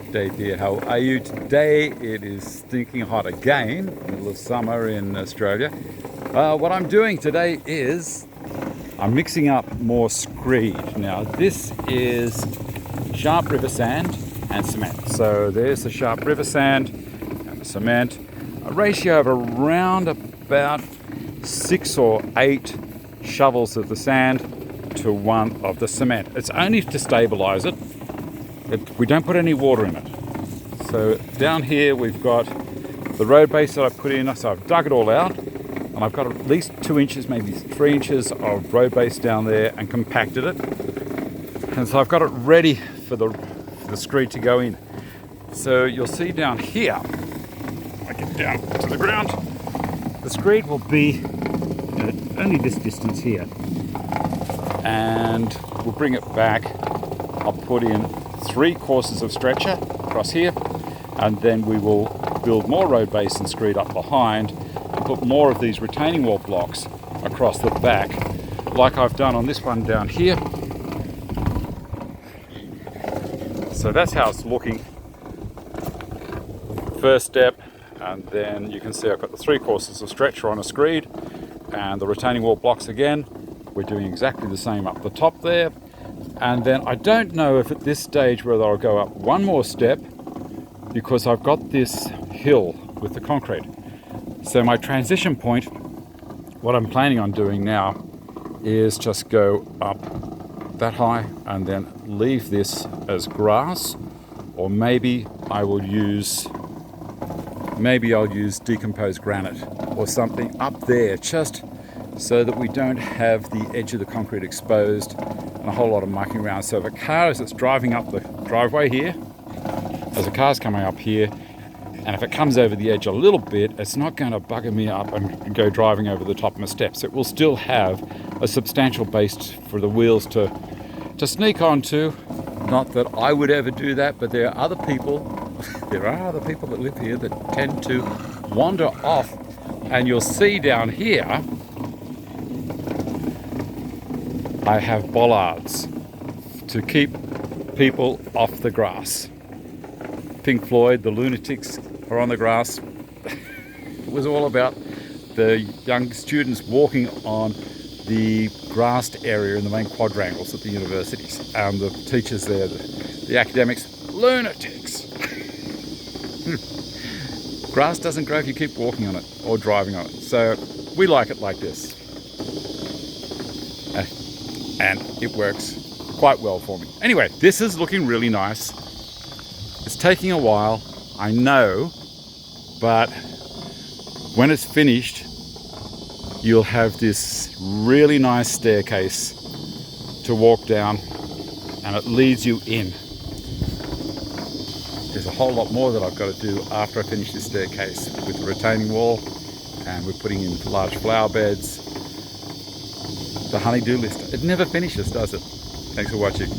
update here. How are you today? It is stinking hot again, middle of summer in Australia. What I'm doing today is I'm mixing up more Screed. Now this is sharp river sand and cement. So there's the sharp river sand and the cement. A ratio of around about 6 or 8 shovels of the sand to 1 of the cement. It's only to stabilize it. We don't put any water in it. So down here we've got the road base that I put in. So I've dug it all out and I've got at least 2 inches, maybe 3 inches of road base down there and compacted it. And so I've got it ready for the Screed to go in. So you'll see down here, I get down to the ground, the Screed will be only this distance here. And we'll bring it back. I'll put in 3 courses of stretcher across here, and then we will build more road base and Screed up behind and put more of these retaining wall blocks across the back, like I've done on this one down here. So that's how it's looking. First step, and then you can see I've got the 3 courses of stretcher on a Screed and the retaining wall blocks again. We're doing exactly the same up the top there. And then I don't know if at this stage whether I'll go up one more step, because I've got this hill with the concrete. So my transition point, what I'm planning on doing now is just go up that high and then leave this as grass, or maybe I'll use decomposed granite or something up there, just so that we don't have the edge of the concrete exposed and a whole lot of mucking around. So if a car is driving up the driveway here, as a car's coming up here, and if it comes over the edge a little bit, it's not going to bugger me up and go driving over the top of my steps. It will still have a substantial base for the wheels to sneak onto. Not that I would ever do that, but there are other people that live here that tend to wander off. And you'll see down here, I have bollards to keep people off the grass. Pink Floyd, the lunatics are on the grass. It was all about the young students walking on the grassed area in the main quadrangles at the universities. And the teachers there, the academics, lunatics. Grass doesn't grow if you keep walking on it or driving on it. So we like it like this. And it works quite well for me. Anyway, this is looking really nice. It's taking a while, I know, but when it's finished, you'll have this really nice staircase to walk down, and it leads you in. There's a whole lot more that I've got to do after I finish this staircase with the retaining wall, and we're putting in large flower beds. The honey-do list. It never finishes, does it? Thanks for watching.